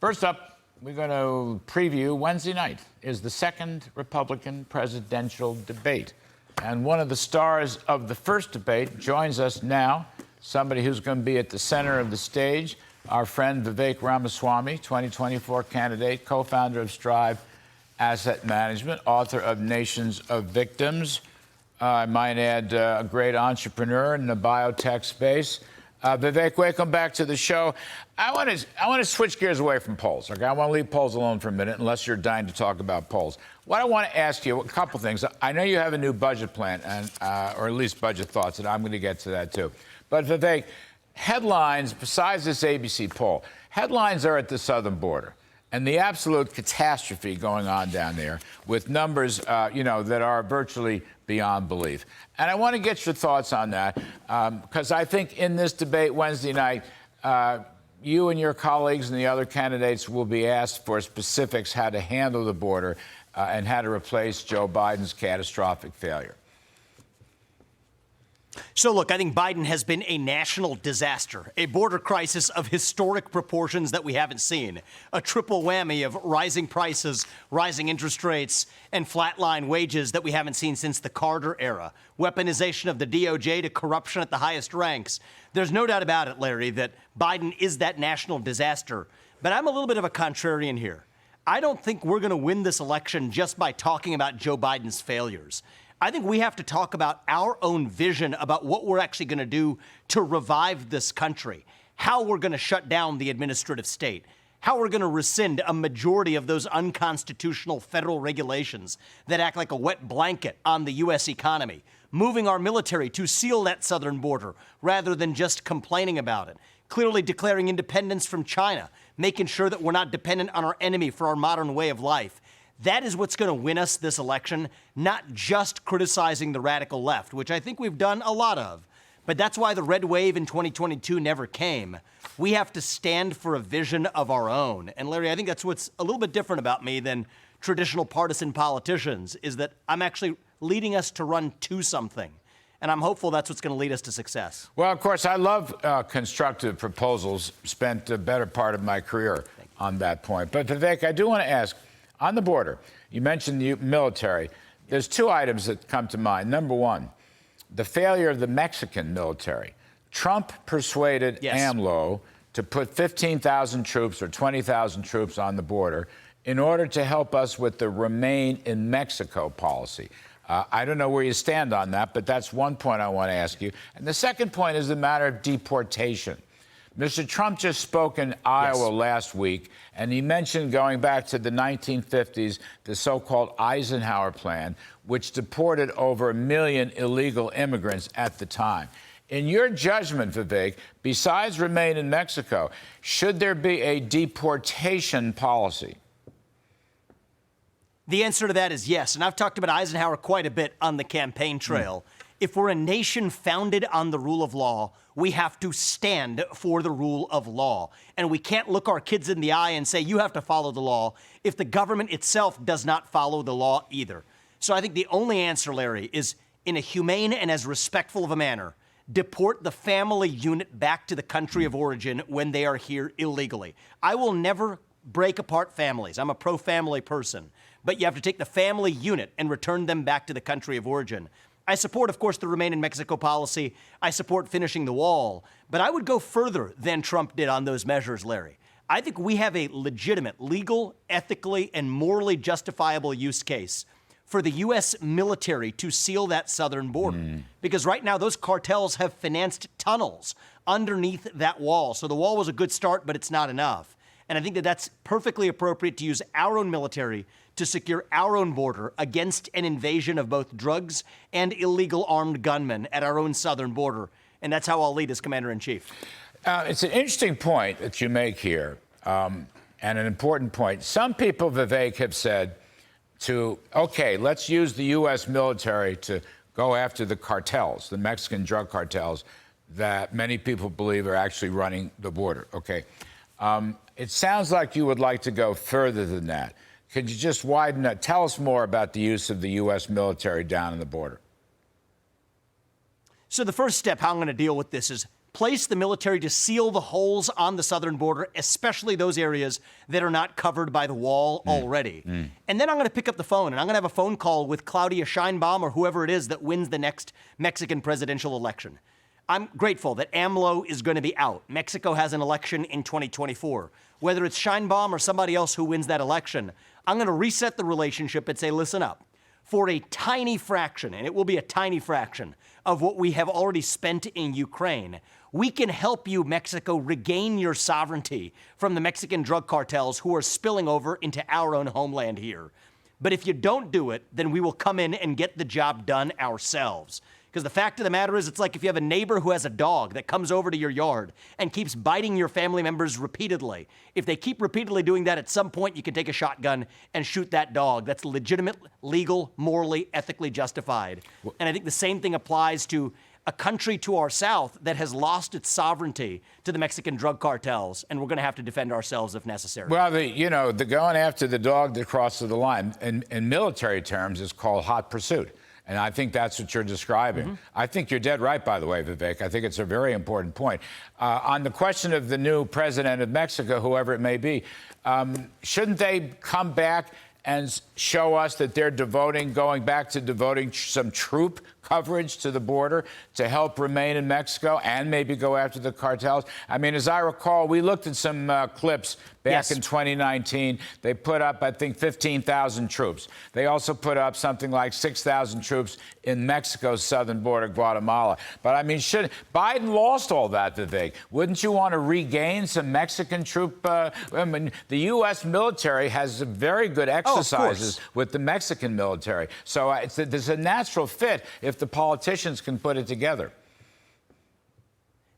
First up, we're going to preview Wednesday night is the second Republican presidential debate. And one of the stars of the first debate joins us now, somebody who's going to be at the center of the stage, our friend Vivek Ramaswamy, 2024 candidate, co-founder of Strive Asset Management, author of Nations of Victims. I might add, a great entrepreneur in the biotech space. Vivek, welcome back to the show. I want to switch gears away from polls. Okay, I want to leave polls alone for a minute, unless you're dying to talk about polls. What I want to ask you, a couple things. I know you have a new budget plan, and or at least budget thoughts, and I'm going to get to that too. But Vivek, headlines besides this ABC poll, headlines are at the southern border. And the absolute catastrophe going on down there with numbers, that are virtually beyond belief. And I want to get your thoughts on that, because I think in this debate Wednesday night, you and your colleagues and the other candidates will be asked for specifics how to handle the border and how to replace Joe Biden's catastrophic failure. So, look, I think Biden has been a national disaster, a border crisis of historic proportions that we haven't seen, a triple whammy of rising prices, rising interest rates, and flatline wages that we haven't seen since the Carter era, weaponization of the DOJ to corruption at the highest ranks. There's no doubt about it, Larry, that Biden is that national disaster. But I'm a little bit of a contrarian here. I don't think we're going to win this election just by talking about Joe Biden's failures. I think we have to talk about our own vision about what we're actually going to do to revive this country, how we're going to shut down the administrative state, how we're going to rescind a majority of those unconstitutional federal regulations that act like a wet blanket on the U.S. economy, moving our military to seal that southern border rather than just complaining about it, clearly declaring independence from China, making sure that we're not dependent on our enemy for our modern way of life. That is what's going to win us this election, not just criticizing the radical left, which I think we've done a lot of. But that's why the red wave in 2022 never came. We have to stand for a vision of our own. And Larry, I think that's what's a little bit different about me than traditional partisan politicians, is that I'm actually leading us to run to something. And I'm hopeful that's what's going to lead us to success. Well, of course, I love constructive proposals. Spent a better part of my career on that point. But Vivek, I do want to ask, on the border, you mentioned the military. There's two items that come to mind. Number one, the failure of the Mexican military. Trump persuaded AMLO to put 15,000 troops or 20,000 troops on the border in order to help us with the Remain in Mexico policy. I don't know where you stand on that, but that's one point I want to ask you. And the second point is the matter of deportation. Mr. Trump just spoke in Iowa last week, and he mentioned going back to the 1950s, the so-called Eisenhower Plan, which deported over 1 million illegal immigrants at the time. In your judgment, Vivek, besides Remain in Mexico, should there be a deportation policy? The answer to that is yes, and I've talked about Eisenhower quite a bit on the campaign trail. If we're a nation founded on the rule of law, we have to stand for the rule of law. And we can't look our kids in the eye and say, you have to follow the law, if the government itself does not follow the law either. So I think the only answer, Larry, is in a humane and as respectful of a manner, deport the family unit back to the country of origin when they are here illegally. I will never break apart families. I'm a pro-family person. But you have to take the family unit and return them back to the country of origin. I support, of course, the Remain in Mexico policy. I support finishing the wall. But I would go further than Trump did on those measures, Larry. I think we have a legitimate, legal, ethically, and morally justifiable use case for the U.S. military to seal that southern border. Because right now, those cartels have financed tunnels underneath that wall. So the wall was a good start, but it's not enough. And I think that that's perfectly appropriate to use our own military to secure our own border against an invasion of both drugs and illegal armed gunmen at our own southern border. And that's how I'll lead as Commander-in-Chief. It's an interesting point that you make here, and an important point. Some people, Vivek, have said okay, let's use the U.S. military to go after the cartels, the Mexican drug cartels that many people believe are actually running the border. Okay. It sounds like you would like to go further than that. Could you just widen that? Tell us more about the use of the U.S. military down on the border. So the first step, how I'm going to deal with this, is place the military to seal the holes on the southern border, especially those areas that are not covered by the wall already. And then I'm going to pick up the phone, and I'm going to have a phone call with Claudia Sheinbaum or whoever it is that wins the next Mexican presidential election. I'm grateful that AMLO is going to be out. Mexico has an election in 2024. Whether it's Sheinbaum or somebody else who wins that election, I'm going to reset the relationship and say, listen up. For a tiny fraction, and it will be a tiny fraction, of what we have already spent in Ukraine, we can help you, Mexico, regain your sovereignty from the Mexican drug cartels who are spilling over into our own homeland here. But if you don't do it, then we will come in and get the job done ourselves. Because the fact of the matter is, it's like if you have a neighbor who has a dog that comes over to your yard and keeps biting your family members repeatedly. If they keep repeatedly doing that, at some point you can take a shotgun and shoot that dog. That's legitimate, legal, morally, ethically justified. And I think the same thing applies to a country to our south that has lost its sovereignty to the Mexican drug cartels, and we're going to have to defend ourselves if necessary. Well, the going after the dog that crosses the line, in military terms, is called hot pursuit. And I think that's what you're describing. I think you're dead right, by the way, Vivek. I think it's a very important point. On the question of the new president of Mexico, whoever it may be, shouldn't they come back and show us that they're going back to devoting some troop coverage to the border to help remain in Mexico and maybe go after the cartels? I mean, as I recall, we looked at some clips back in 2019. They put up, I think, 15,000 troops. They also put up something like 6,000 troops in Mexico's southern border, Guatemala. But I mean, Biden lost all that, Vivek. Wouldn't you want to regain some Mexican troop? I mean, the U.S. military has very good exercises with the Mexican military. So there's a natural fit if the politicians can put it together.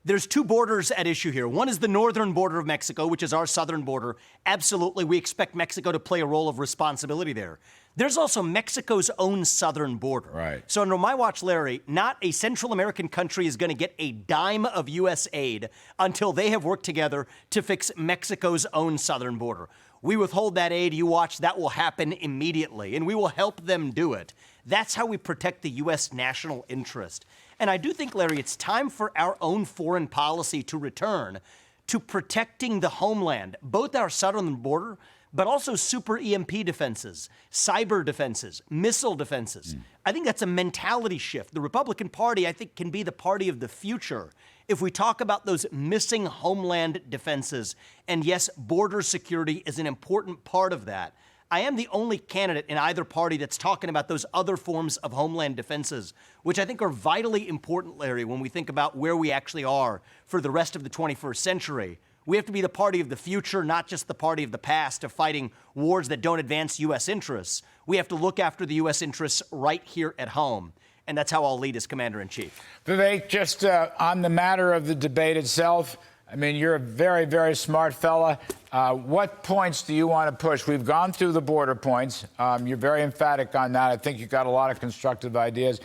There's two borders at issue here. One is the northern border of Mexico, which is our southern border. Absolutely, we expect Mexico to play a role of responsibility there. There's also Mexico's own southern border. Right. So under my watch, Larry, not a Central American country is going to get a dime of U.S. aid until they have worked together to fix Mexico's own southern border. We withhold that aid. You watch, that will happen immediately, and we will help them do it. That's how we protect the U.S. national interest. And I do think, Larry, it's time for our own foreign policy to return to protecting the homeland, both our southern border, but also super EMP defenses, cyber defenses, missile defenses. I think that's a mentality shift. The Republican Party, I think, can be the party of the future if we talk about those missing homeland defenses. And yes, border security is an important part of that. I am the only candidate in either party that's talking about those other forms of homeland defenses, which I think are vitally important, Larry, when we think about where we actually are for the rest of the 21st century. We have to be the party of the future, not just the party of the past, of fighting wars that don't advance U.S. interests. We have to look after the U.S. interests right here at home. And that's how I'll lead as Commander-in-Chief. Vivek, just on the matter of the debate itself, I mean, you're a very, very smart fella. What points do you want to push? We've gone through the border points. You're very emphatic on that. I think you've got a lot of constructive ideas.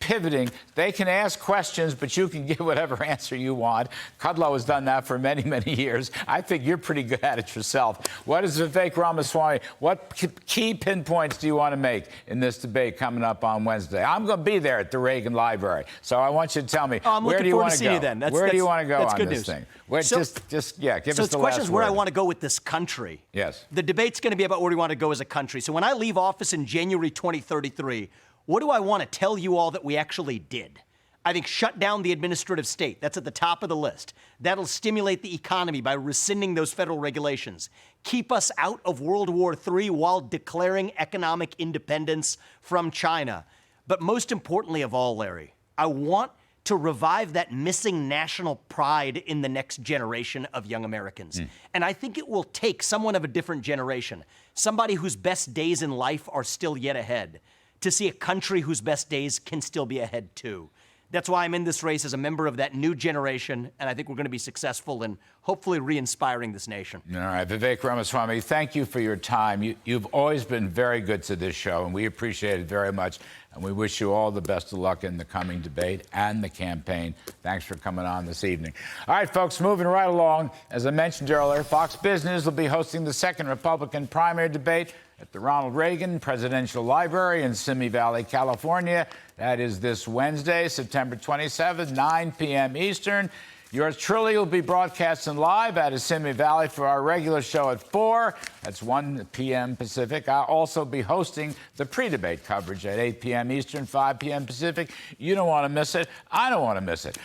Pivoting, they can ask questions, but you can give whatever answer you want. Kudlow has done that for many, many years. I think you're pretty good at it yourself. What is Vivek Ramaswamy? What key pinpoints do you want to make in this debate coming up on Wednesday? I'm going to be there at the Reagan Library, so I want you to tell me, where do you want to go? Where do you want to go on this thing? Give us the last word. So the question is where I want to go with this country. Yes. The debate's going to be about where we want to go as a country. So when I leave office in January 2033, what do I want to tell you all that we actually did? I think shut down the administrative state. That's at the top of the list. That'll stimulate the economy by rescinding those federal regulations. Keep us out of World War III while declaring economic independence from China. But most importantly of all, Larry, I want to revive that missing national pride in the next generation of young Americans. And I think it will take someone of a different generation, somebody whose best days in life are still yet ahead, to see a country whose best days can still be ahead, too. That's why I'm in this race as a member of that new generation, and I think we're going to be successful in hopefully re-inspiring this nation. All right, Vivek Ramaswamy, thank you for your time. You've always been very good to this show, and we appreciate it very much. And we wish you all the best of luck in the coming debate and the campaign. Thanks for coming on this evening. All right, folks, moving right along. As I mentioned earlier, Fox Business will be hosting the second Republican primary debate. at the Ronald Reagan Presidential Library in Simi Valley, California. That is this Wednesday, September 27th, 9 p.m. Eastern. Yours truly will be broadcasting live out of Simi Valley for our regular show at 4. That's 1 p.m. Pacific. I'll also be hosting the pre-debate coverage at 8 p.m. Eastern, 5 p.m. Pacific. You don't want to miss it. I don't want to miss it.